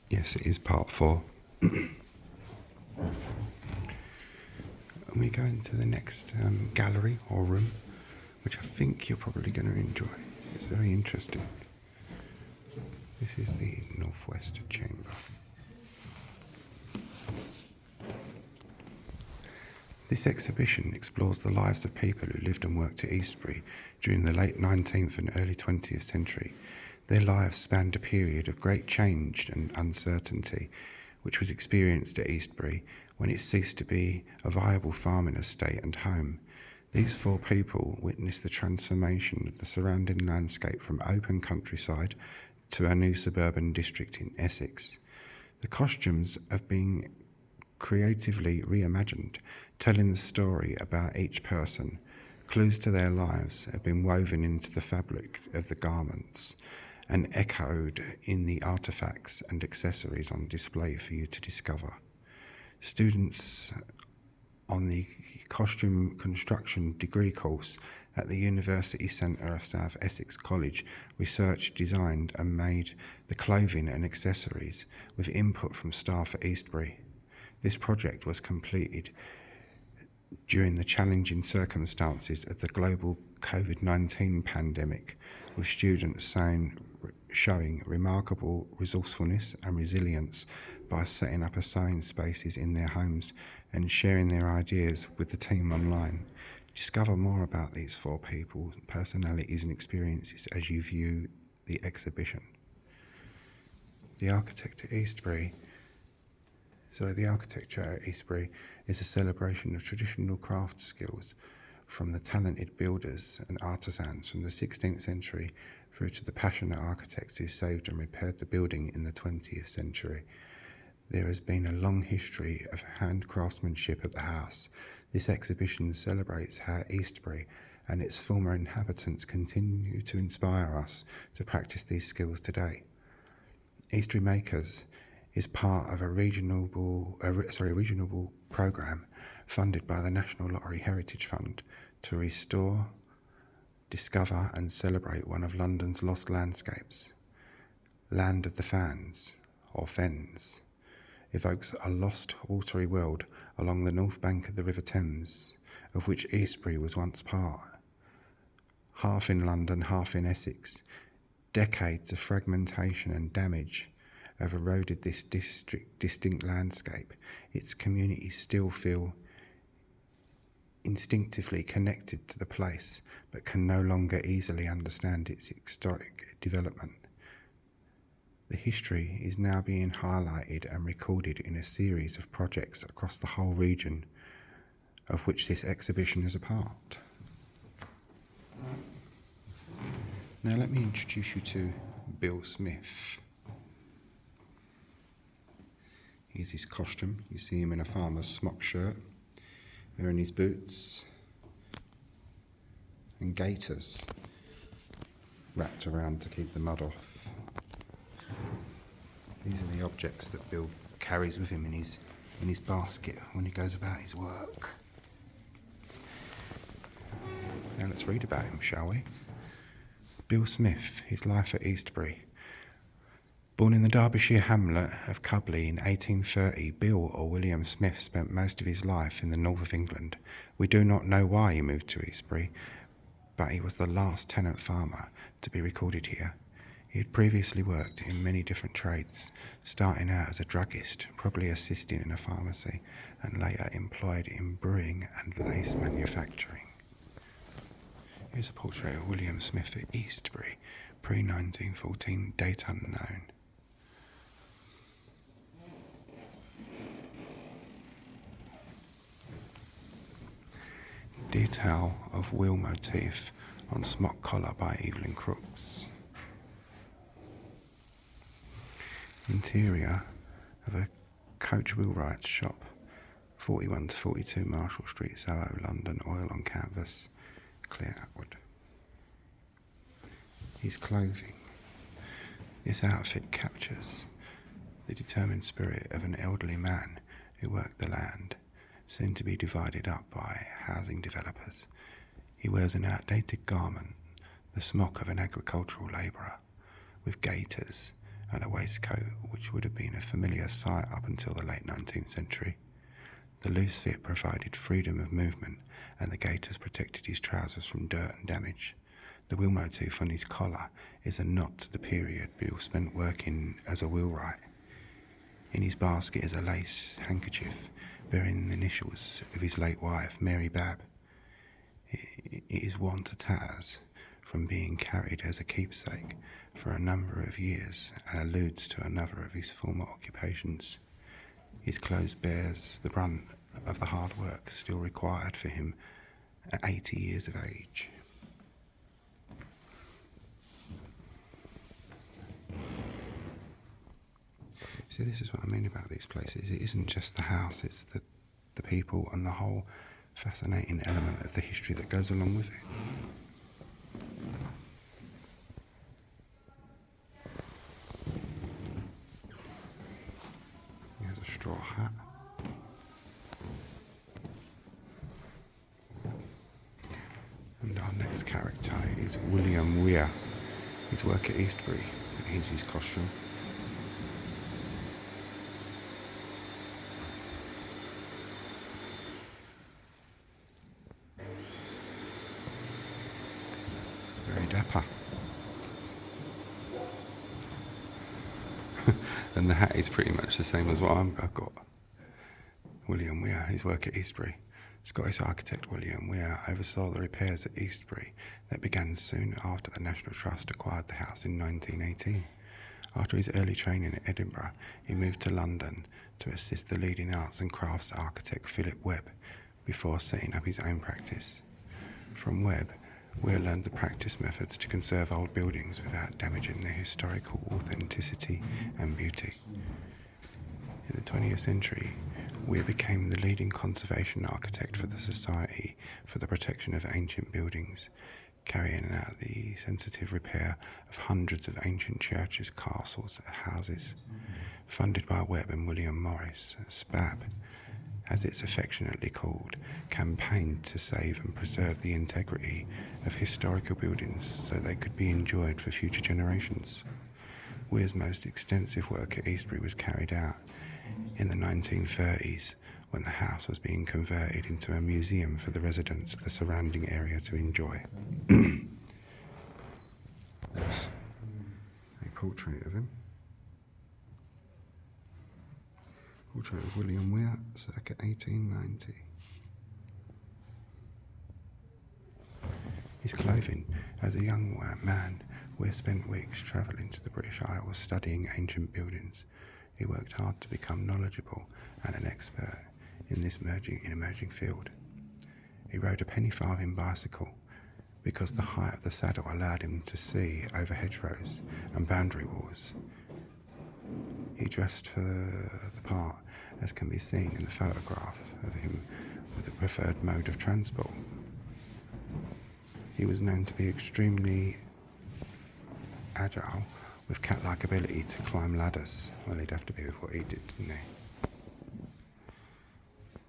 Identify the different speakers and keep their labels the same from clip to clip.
Speaker 1: Yes, it is part 4. And we go into the next gallery or room, which I think you're probably going to enjoy. It's very interesting. This is the northwest chamber. This exhibition explores the lives of people who lived and worked at Eastbury during the late 19th and early 20th century. Their lives spanned a period of great change and uncertainty, which was experienced at Eastbury when it ceased to be a viable farming estate and home. These 4 people witnessed the transformation of the surrounding landscape from open countryside to our new suburban district in Essex. The costumes have been creatively reimagined, telling the story about each person. Clues to their lives have been woven into the fabric of the garments and echoed in the artefacts and accessories on display for you to discover. Students on the Costume Construction degree course at the University Centre of South Essex College researched, designed and made the clothing and accessories with input from staff at Eastbury. This project was completed during the challenging circumstances of the global COVID-19 pandemic, with students showing remarkable resourcefulness and resilience by setting up sewing spaces in their homes and sharing their ideas with the team online. Discover more about these 4 people, personalities and experiences as you view the exhibition. The architecture at Eastbury is a celebration of traditional craft skills from the talented builders and artisans from the 16th century through to the passionate architects who saved and repaired the building in the 20th century. There has been a long history of hand craftsmanship at the house. This exhibition celebrates how Eastbury and its former inhabitants continue to inspire us to practice these skills today. Eastbury Makers is part of a regional programme funded by the National Lottery Heritage Fund to restore, discover and celebrate one of London's lost landscapes. Land of the Fans, or Fens, evokes a lost watery world along the north bank of the River Thames, of which Eastbury was once part. Half in London, half in Essex, decades of fragmentation and damage have eroded this distinct landscape. Its communities still feel instinctively connected to the place, but can no longer easily understand its historic development. The history is now being highlighted and recorded in a series of projects across the whole region, of which this exhibition is a part. Now let me introduce you to Bill Smith. Here's his costume. You see him in a farmer's smock shirt, wearing his boots and gaiters wrapped around to keep the mud off. These are the objects that Bill carries with him in his basket when he goes about his work. Now let's read about him, shall we? Bill Smith, his life at Eastbury. Born in the Derbyshire hamlet of Cubley in 1830, Bill or William Smith spent most of his life in the north of England. We do not know why he moved to Eastbury, but he was the last tenant farmer to be recorded here. He had previously worked in many different trades, starting out as a druggist, probably assisting in a pharmacy, and later employed in brewing and lace manufacturing. Here's a portrait of William Smith at Eastbury, pre-1914, date unknown. Detail of wheel motif on smock collar by Evelyn Crooks. Interior of a coach wheelwright's shop, 41 to 42 Marshall Street, Soho, London, oil on canvas, clear outward. His clothing. This outfit captures the determined spirit of an elderly man who worked the land, soon to be divided up by housing developers. He wears an outdated garment, the smock of an agricultural labourer, with gaiters and a waistcoat which would have been a familiar sight up until the late 19th century. The loose fit provided freedom of movement, and the gaiters protected his trousers from dirt and damage. The wheel motif on his collar is a nod to the period Bill spent working as a wheelwright. In his basket is a lace handkerchief bearing the initials of his late wife, Mary Babb. It is worn to tatters from being carried as a keepsake for a number of years and alludes to another of his former occupations. His clothes bears the brunt of the hard work still required for him at 80 years of age. See, this is what I mean about these places. It isn't just the house, it's the people and the whole fascinating element of the history that goes along with it. Here's a straw hat. And our next character is William WEIR. His work at Eastbury. Here's his costume. Very dapper. And the hat is pretty much the same as what I've got. William WEIR, his work at Eastbury. Scottish architect William WEIR oversaw the repairs at Eastbury that began soon after the National Trust acquired the house in 1918. After his early training at Edinburgh, he moved to London to assist the leading arts and crafts architect Philip Webb before setting up his own practice. From Webb, WEIR learned the practice methods to conserve old buildings without damaging their historical authenticity and beauty. In the 20th century, WEIR became the leading conservation architect for the Society for the Protection of Ancient Buildings, carrying out the sensitive repair of hundreds of ancient churches, castles, and houses. Funded by Webb and William Morris, SPAB, as it's affectionately called, campaigned to save and preserve the integrity of historical buildings so they could be enjoyed for future generations. WEIR's most extensive work at Eastbury was carried out in the 1930s, when the house was being converted into a museum for the residents of the surrounding area to enjoy. There's a portrait of him. Portrait of William WEIR, circa 1890. His clothing. As a young man, WEIR spent weeks travelling to the British Isles studying ancient buildings. He worked hard to become knowledgeable and an expert in this emerging field. He rode a penny farthing bicycle because the height of the saddle allowed him to see over hedgerows and boundary walls. He dressed for the part, as can be seen in the photograph of him with a preferred mode of transport. He was known to be extremely agile, with cat-like ability to climb ladders. Well, he'd have to be with what he did, didn't he?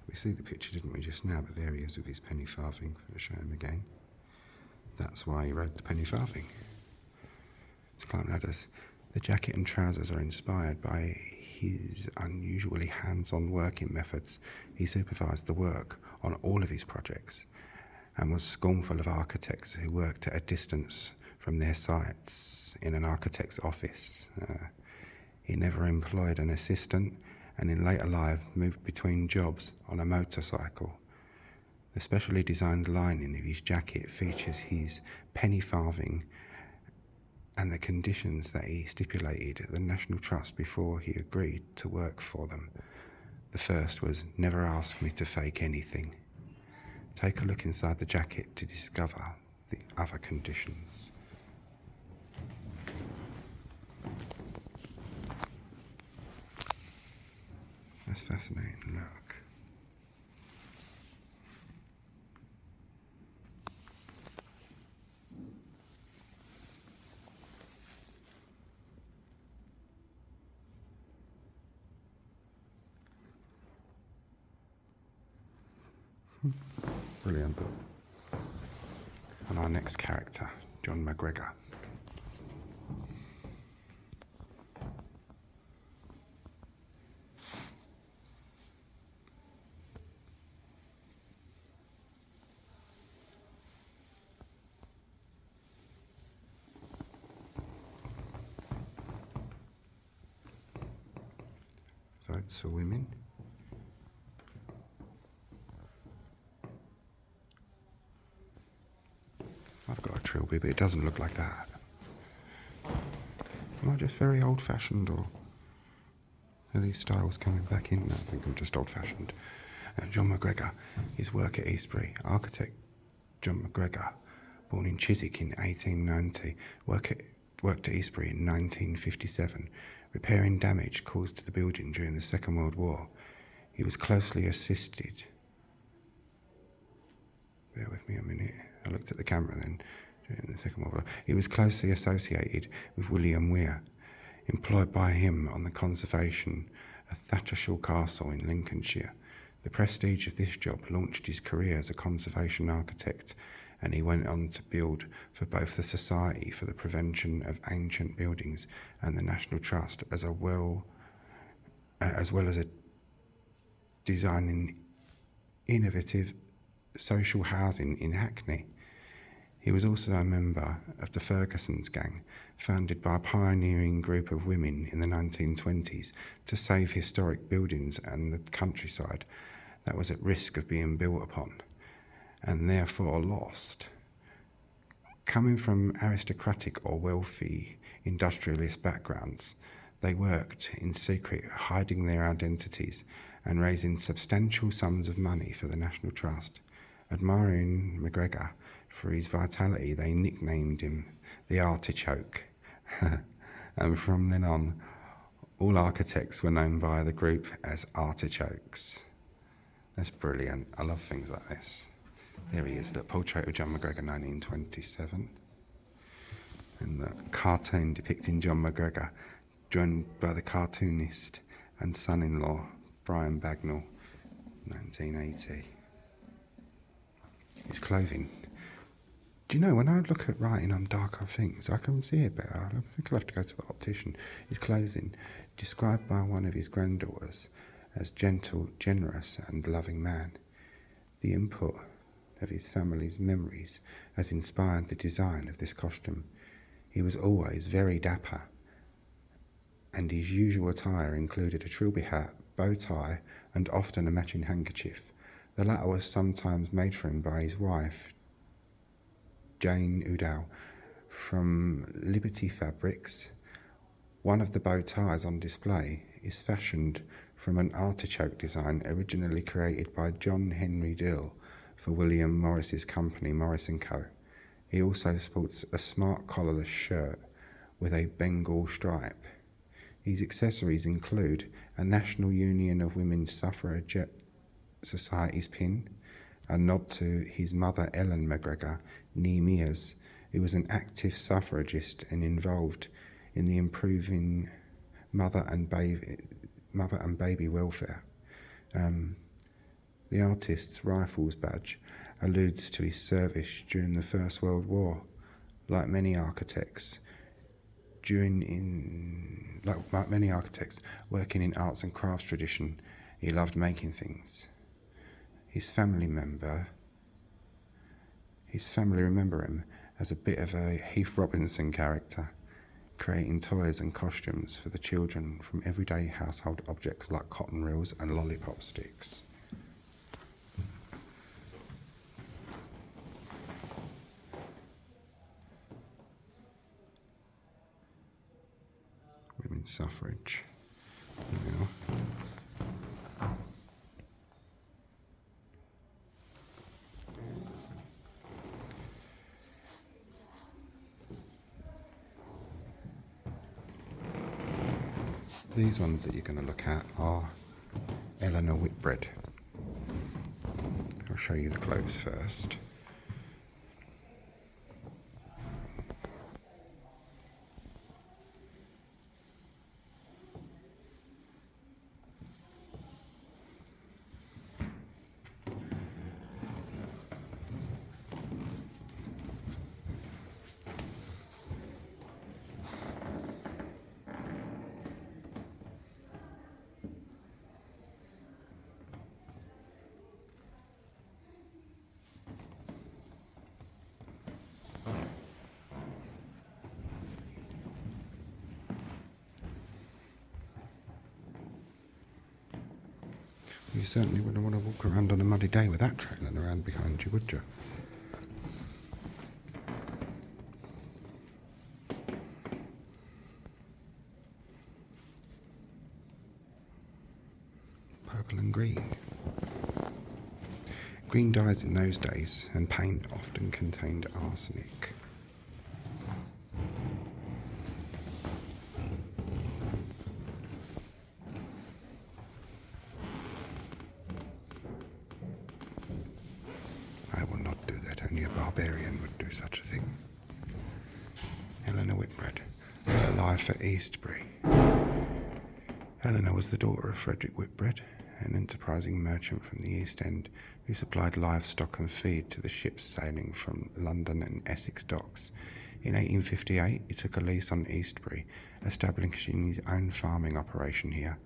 Speaker 1: We see the picture, didn't we, just now? But there he is with his penny farthing. I'll show him again. That's why he rode the penny farthing, to climb ladders. The jacket and trousers are inspired by his unusually hands-on working methods. He supervised the work on all of his projects and was scornful of architects who worked at a distance from their sites in an architect's office. He never employed an assistant, and in later life moved between jobs on a motorcycle. The specially designed lining of his jacket features his penny farthing and the conditions that he stipulated at the National Trust before he agreed to work for them. The first was, never ask me to fake anything. Take a look inside the jacket to discover the other conditions. That's fascinating, look. Brilliant. And our next character, John MacGregor. shirts for women. I've got a trilby, but it doesn't look like that. Am I just very old-fashioned, or are these styles coming back in? No, I think I'm just old-fashioned. John MacGregor, his work at Eastbury. Architect John MacGregor, born in Chiswick in 1890, worked at Eastbury in 1957, repairing damage caused to the building during the Second World War. He was closely assisted. Bear with me a minute. I looked at the camera then. During the Second World War, he was closely associated with William WEIR, employed by him on the conservation of Thatchershall Castle in Lincolnshire. The prestige of this job launched his career as a conservation architect, and he went on to build for both the Society for the Prevention of Ancient Buildings and the National Trust, as well as designing innovative social housing in Hackney. He was also a member of the Ferguson's gang, founded by a pioneering group of women in the 1920s to save historic buildings and the countryside that was at risk of being built upon, and therefore lost. Coming from aristocratic or wealthy industrialist backgrounds, they worked in secret, hiding their identities and raising substantial sums of money for the National Trust. Admiring MacGregor for his vitality, they nicknamed him the Artichoke. And from then on, all architects were known by the group as Artichokes. That's brilliant. I love things like this. There he is, the portrait of John MacGregor, 1927. And the cartoon depicting John MacGregor, drawn by the cartoonist and son-in-law Brian Bagnall, 1980. His clothing. Do you know, when I look at writing on darker things, I can see it better. I think I'll have to go to the optician. His clothing, described by one of his granddaughters as gentle, generous and loving man. The input of his family's memories has inspired the design of this costume. He was always very dapper, and his usual attire included a trilby hat, bow tie and often a matching handkerchief. The latter was sometimes made for him by his wife, Jane Udall, from Liberty Fabrics. One of the bow ties on display is fashioned from an artichoke design originally created by John Henry Dill for William Morris's company, Morris & Co. He also sports a smart collarless shirt with a Bengal stripe. His accessories include a National Union of Women's Suffragette Society's pin, a nod to his mother Ellen MacGregor, née Mears, who was an active suffragist and involved in the improving mother and baby welfare. The artist's rifles badge alludes to his service during the First World War. Like many architects working in arts and crafts tradition, he loved making things. His family remember him as a bit of a Heath Robinson character, creating toys and costumes for the children from everyday household objects like cotton reels and lollipop sticks. Women's suffrage. Now. These ones that you're going to look at are ELEANOR WHITBREAD. I'll show you the clothes first. You certainly wouldn't want to walk around on a muddy day with that travelling around behind you, would you? Purple and green. Green dyes in those days, and paint often contained arsenic. I will not do that, only a barbarian would do such a thing. ELEANOR WHITBREAD, alive at Eastbury. Eleanor was the daughter of Frederick Whitbread, an enterprising merchant from the East End who supplied livestock and feed to the ships sailing from London and Essex docks. In 1858, he took a lease on Eastbury, establishing his own farming operation here.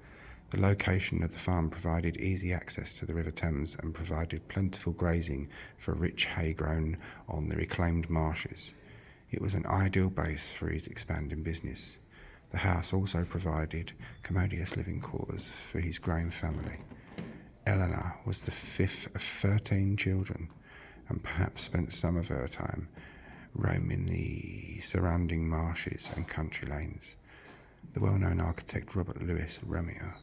Speaker 1: The location of the farm provided easy access to the River Thames and provided plentiful grazing for rich hay grown on the reclaimed marshes. It was an ideal base for his expanding business. The house also provided commodious living quarters for his growing family. Eleanor was the fifth of 13 children, and perhaps spent some of her time roaming the surrounding marshes and country lanes. The well-known architect Robert Louis Ramier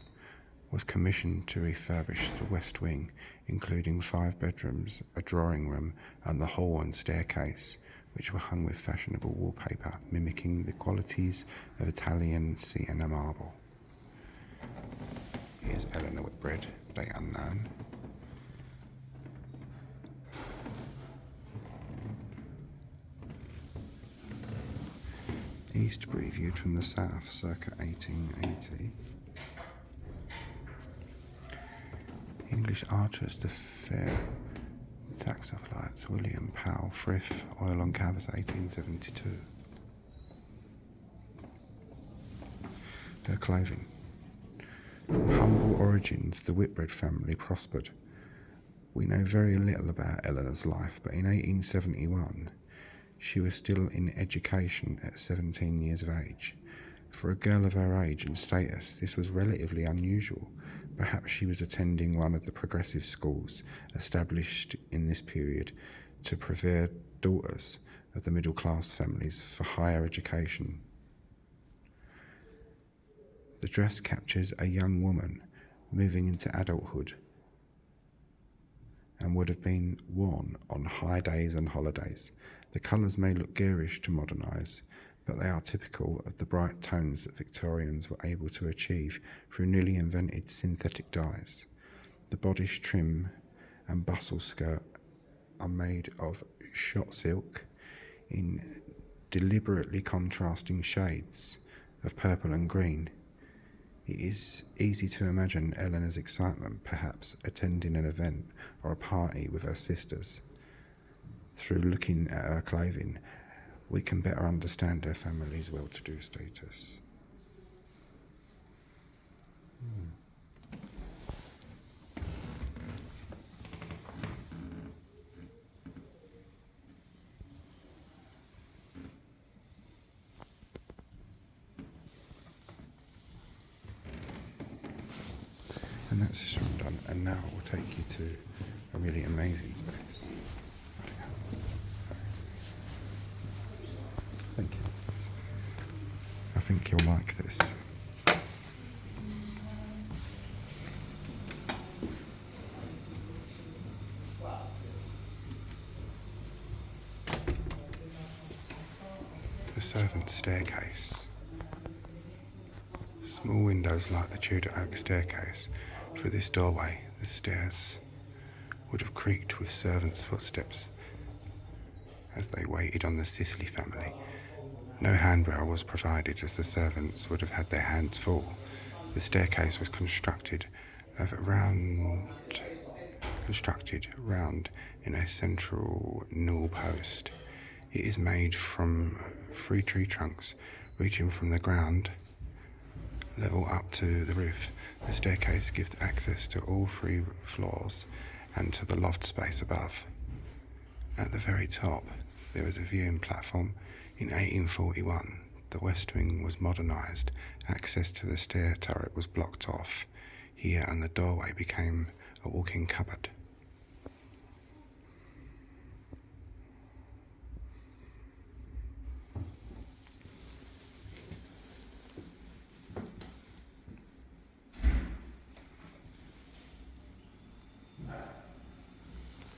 Speaker 1: was commissioned to refurbish the west wing, including 5 bedrooms, a drawing room, and the hall and staircase, which were hung with fashionable wallpaper, mimicking the qualities of Italian sienna marble. Here's Eleanor Whitbread, date unknown. Eastbury viewed from the south, circa 1880. English archers, the fair Taxophilites, William Powell Frith, oil on canvas, 1872. Her clothing. From humble origins, the Whitbread family prospered. We know very little about Eleanor's life, but in 1871, she was still in education at 17 years of age. For a girl of her age and status, this was relatively unusual. Perhaps she was attending one of the progressive schools established in this period to prepare daughters of the middle-class families for higher education. The dress captures a young woman moving into adulthood and would have been worn on high days and holidays. The colours may look garish to modern eyes, but they are typical of the bright tones that Victorians were able to achieve through newly invented synthetic dyes. The bodice trim and bustle skirt are made of shot silk in deliberately contrasting shades of purple and green. It is easy to imagine Eleanor's excitement, perhaps attending an event or a party with her sisters. Through looking at her clothing, we can better understand her family's well-to-do status. And that's this one done, and now we'll take you to a really amazing space. Thank you. I think you'll like this. The servants' staircase. Small windows like the Tudor oak staircase. Through this doorway, the stairs would have creaked with servants' footsteps as they waited on the Sisley family. No handrail was provided, as the servants would have had their hands full. The staircase was constructed round in a central newel post. It is made from 3 tree trunks, reaching from the ground level up to the roof. The staircase gives access to all 3 floors and to the loft space above. At the very top, there is a viewing platform. In 1841, the west wing was modernised. Access to the stair turret was blocked off. here, and the doorway became a walk-in cupboard.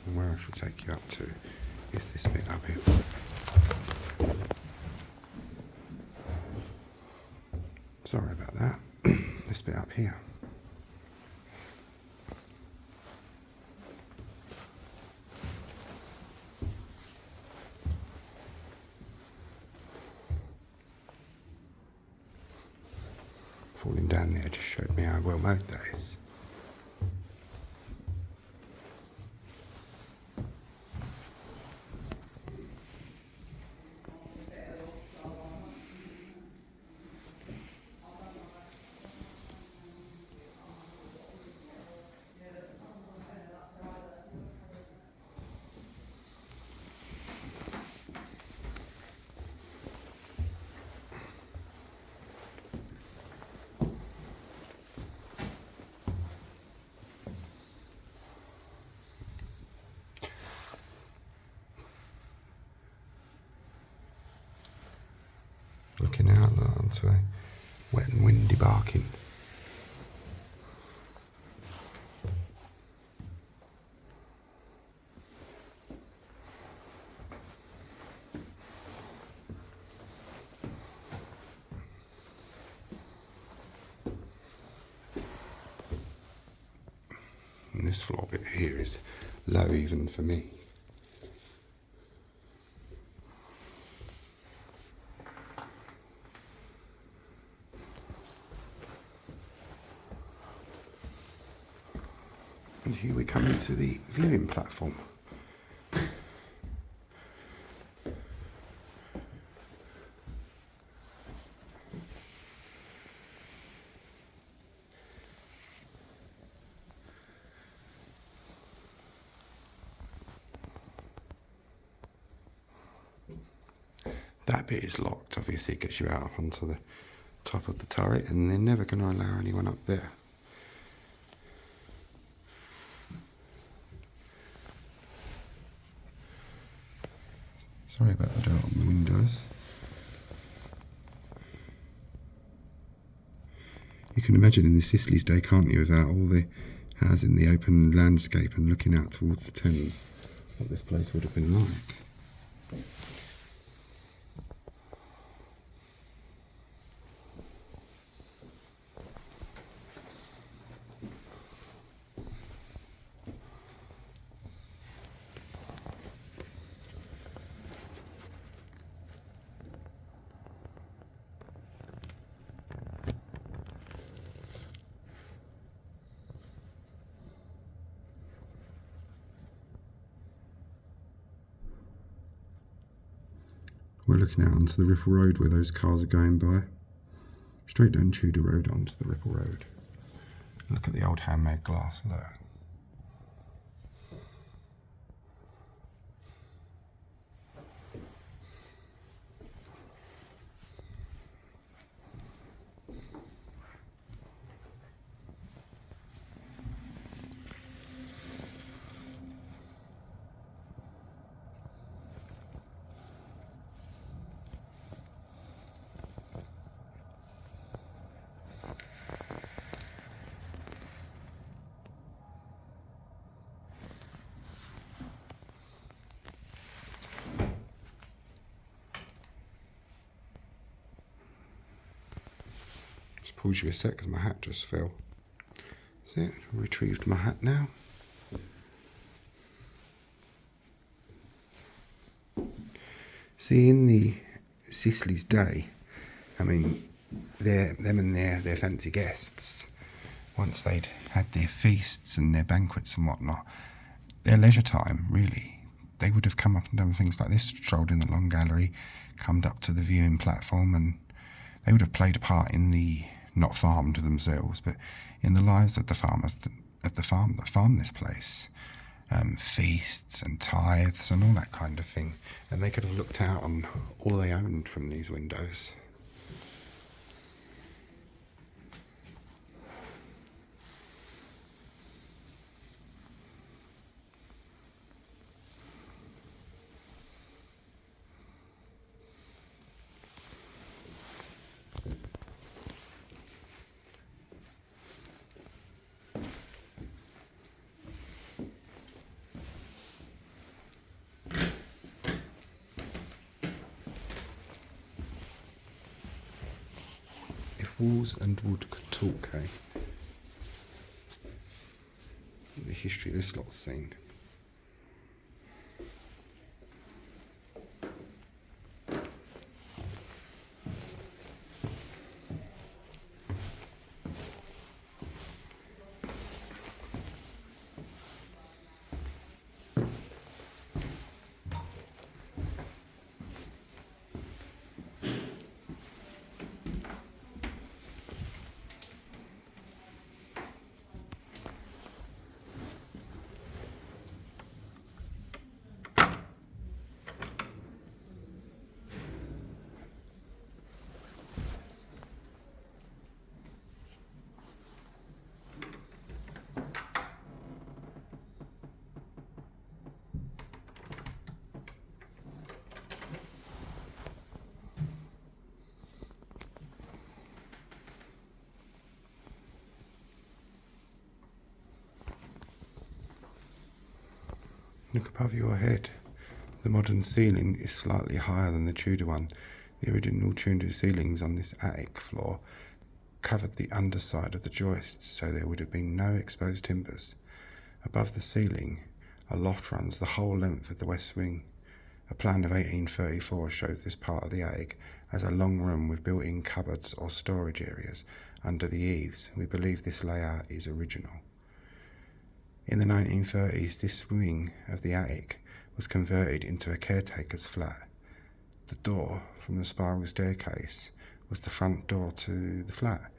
Speaker 1: And where I shall take you up to is this bit up here. Sorry about that. This bit up here. Falling down there just showed me how well mowed that is. Looking out onto a wet and windy Barking. And this floor bit here is low even for me. And here we come into the viewing platform. That bit is locked, obviously it gets you out onto the top of the turret, and they're never going to allow anyone up there. Sorry about the dirt on the windows. You can imagine in the Sisley's day, can't you, without all the houses in the open landscape and looking out towards the Thames, what this place would have been like. We're looking out onto the Ripple Road where those cars are going by. Straight down Tudor Road onto the Ripple Road. Look at the old handmade glass, look. Pause you a sec because my hat just fell. That's it, retrieved my hat now. See, in the Sisley's day, I mean, them and their fancy guests, once they'd had their feasts and their banquets and whatnot, their leisure time, really, they would have come up and done things like this, strolled in the long gallery, come up to the viewing platform, and they would have played a part in the, not farmed themselves, but in the lives of the farmers at the farm that farm this place. Feasts and tithes and all that kind of thing. And they could have looked out on all they owned from these windows. Walls and wood could talk, eh? The history this lot's seen. Look above your head. The modern ceiling is slightly higher than the Tudor one. The original Tudor ceilings on this attic floor covered the underside of the joists, so there would have been no exposed timbers. Above the ceiling, a loft runs the whole length of the west wing. A plan of 1834 shows this part of the attic as a long room with built-in cupboards or storage areas under the eaves. We believe this layout is original. In the 1930s, this wing of the attic was converted into a caretaker's flat. The door from the spiral staircase was the front door to the flat.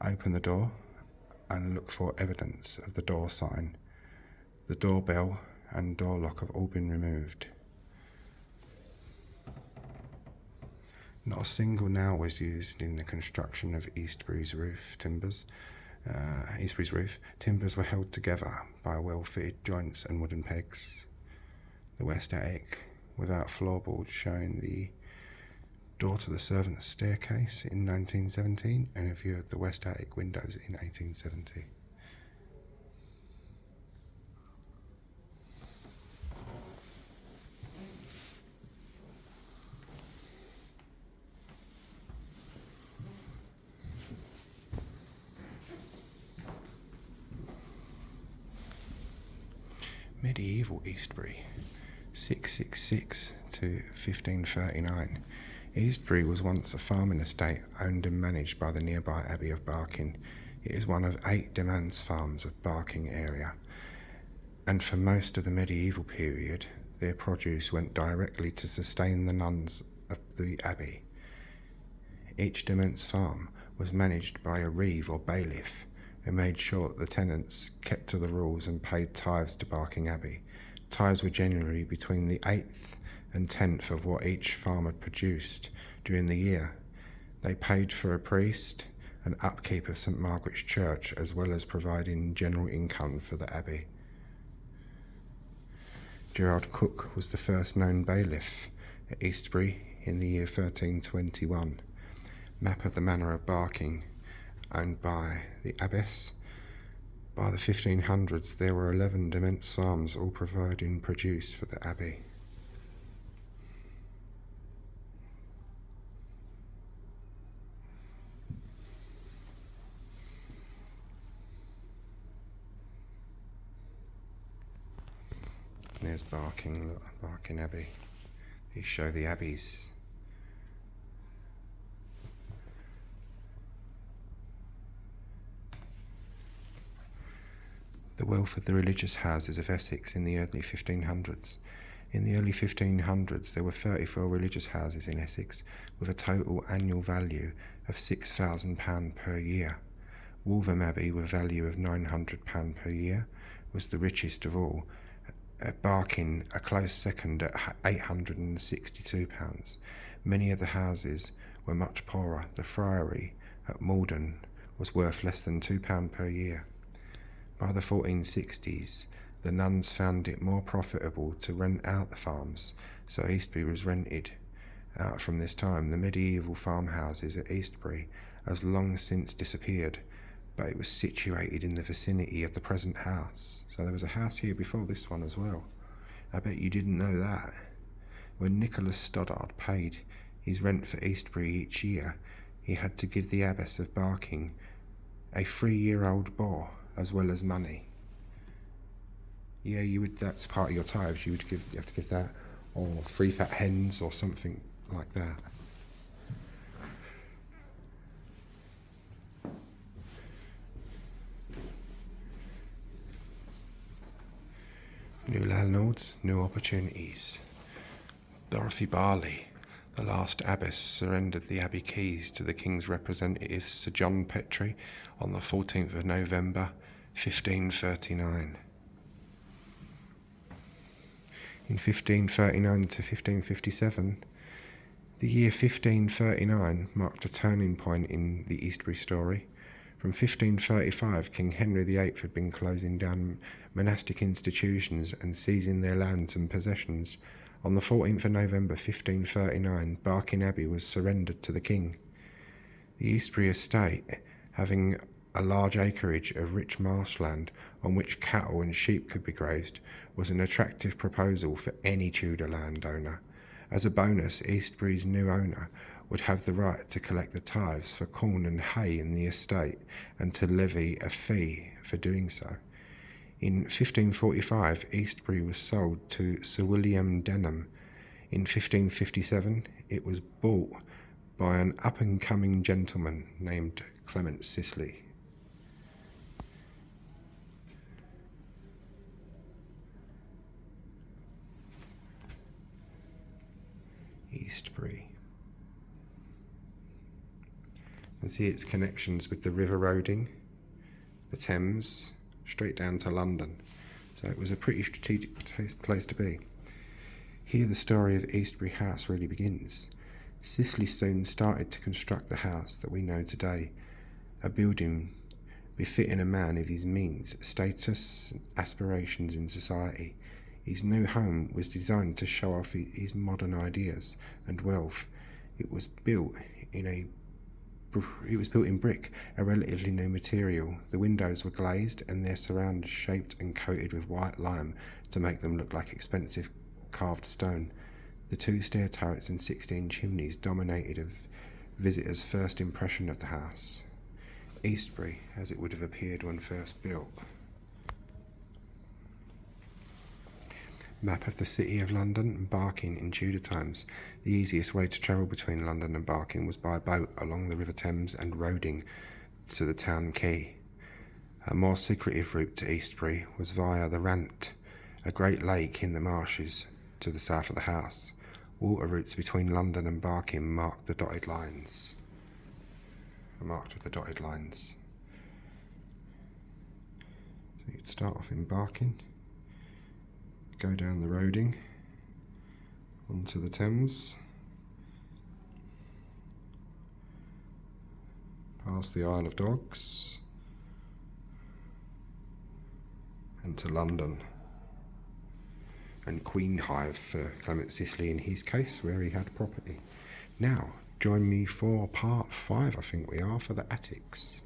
Speaker 1: Open the door and look for evidence of the door sign. The doorbell and door lock have all been removed. Not a single nail was used in the construction of Eastbury's roof. Timbers were held together by well-fitted joints and wooden pegs. The west attic, without floorboards, showing the door to the servants' staircase in 1917 and a view of the west attic windows in 1870. Medieval Eastbury, 666 to 1539. Eastbury was once a farming estate owned and managed by the nearby Abbey of Barking. It is one of 8 demesne farms of Barking area, and for most of the medieval period, their produce went directly to sustain the nuns of the abbey. Each demesne farm was managed by a reeve or bailiff, who made sure that the tenants kept to the rules and paid tithes to Barking Abbey. Tithes were generally between the 8th and 10th of what each farm had produced during the year. They paid for a priest and upkeep of St Margaret's Church, as well as providing general income for the abbey. Gerard Cook was the first known bailiff at Eastbury in the year 1321. Map of the Manor of Barking, owned by the abbess. By the 1500s, there were 11 demesne farms, all providing produce for the abbey. There's Barking Abbey. These show the abbeys. The wealth of the religious houses of Essex in the early 1500s. In the early 1500s, there were 34 religious houses in Essex, with a total annual value of £6,000 per year. Waltham Abbey, with a value of £900 per year, was the richest of all. At Barking, a close second at £862. Many of the houses were much poorer. The friary at Malden was worth less than £2 per year. By the 1460s, the nuns found it more profitable to rent out the farms, so Eastbury was rented out from this time. The medieval farmhouses at Eastbury has long since disappeared, but it was situated in the vicinity of the present house. So there was a house here before this one as well. I bet you didn't know that. When Nicholas Stoddard paid his rent for Eastbury each year, he had to give the Abbess of Barking a 3-year-old boar as well as money. Yeah, that's part of your tithes. You have to give that, or 3 fat hens or something like that. New landlords, new opportunities. Dorothy Barley, the last abbess, surrendered the abbey keys to the king's representative Sir John Petre on the 14th of November, 1539. In 1539 to 1557, the year 1539 marked a turning point in the Eastbury story. From 1535, King Henry VIII had been closing down monastic institutions and seizing their lands and possessions. On the 14th of November 1539, Barking Abbey was surrendered to the king. The Eastbury estate, having a large acreage of rich marshland on which cattle and sheep could be grazed, was an attractive proposal for any Tudor landowner. As a bonus, Eastbury's new owner would have the right to collect the tithes for corn and hay in the estate and to levy a fee for doing so. In 1545, Eastbury was sold to Sir William Denham. In 1557, it was bought by an up-and-coming gentleman named Clement Sisley. Eastbury. And see its connections with the River Roding, the Thames, straight down to London. So it was a pretty strategic place to be. Here the story of Eastbury House really begins. Sisley soon started to construct the house that we know today, a building befitting a man of his means, status, and aspirations in society. His new home was designed to show off his modern ideas and wealth. It was built in brick, a relatively new material. The windows were glazed and their surrounds shaped and coated with white lime to make them look like expensive carved stone. The 2 stair turrets and 16 chimneys dominated a visitor's first impression of the house. Eastbury, as it would have appeared when first built. Map of the City of London and Barking in Tudor times. The easiest way to travel between London and Barking was by boat along the River Thames and Roding to the town quay. A more secretive route to Eastbury was via the Rant, a great lake in the marshes to the south of the house. Water routes between London and Barking marked with the dotted lines. So you'd start off in Barking, go down the Roding onto the Thames, past the Isle of Dogs, and to London. And Queen Hive for Clement Sisley in his case, where he had property. Now, join me for part 5, I think we are, for the attics.